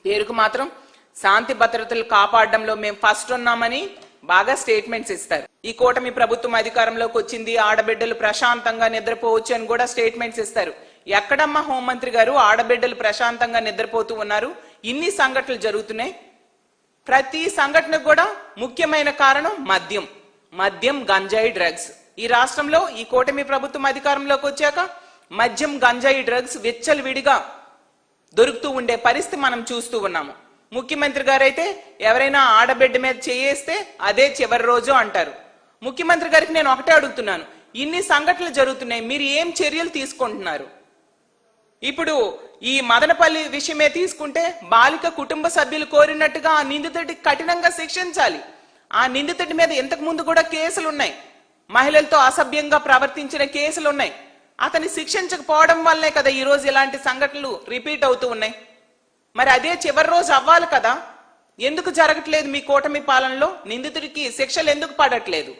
పేరుకు మాత్రం శాంతి భద్రతలు కాపాడడంలో మేము ఫస్ట్ ఉన్నామని బాగా స్టేట్మెంట్స్ ఇస్తారు. ఈ కూటమి ప్రభుత్వం అధికారంలోకి వచ్చింది, ఆడబిడ్డలు ప్రశాంతంగా నిద్రపోవచ్చు అని కూడా స్టేట్మెంట్స్ ఇస్తారు. ఎక్కడమ్మా హోంమంత్రి గారు ఆడబిడ్డలు ప్రశాంతంగా నిద్రపోతూ ఉన్నారు? ఇన్ని సంఘటనలు జరుగుతున్నాయి. ప్రతి సంఘటనకు కూడా ముఖ్యమైన కారణం మద్యం, గంజాయి, డ్రగ్స్. ఈ రాష్ట్రంలో ఈ కూటమి ప్రభుత్వం అధికారంలోకి వచ్చాక మద్యం, గంజాయి, డ్రగ్స్ విచ్చలవిడిగా దొరుకుతూ ఉండే పరిస్థితి మనం చూస్తూ ఉన్నాము. ముఖ్యమంత్రి గారైతే ఎవరైనా ఆడబిడ్డ మీద చేయేస్తే అదే చివరి రోజు అంటారు. ముఖ్యమంత్రి గారికి నేను ఒకటే అడుగుతున్నాను, ఇన్ని సంఘటనలు జరుగుతున్నాయి, మీరు ఏం చర్యలు తీసుకుంటున్నారు? ఇప్పుడు ఈ మదనపల్లి విషయమే తీసుకుంటే బాలిక కుటుంబ సభ్యులు కోరినట్టుగా ఆ నిందితుడికి కఠినంగా శిక్షించాలి. ఆ నిందితుడి మీద ఇంతకు ముందు కూడా కేసులు ఉన్నాయి, మహిళలతో అసభ్యంగా ప్రవర్తించిన కేసులు ఉన్నాయి. అతన్ని శిక్షించకపోవడం వల్లే కదా ఈ రోజు ఇలాంటి సంఘటనలు రిపీట్ అవుతూ ఉన్నాయి. మరి అదే చివరి రోజు అవ్వాలి కదా, ఎందుకు జరగట్లేదు? మీ కూటమి పాలనలో నిందితుడికి శిక్షలు ఎందుకు పడట్లేదు?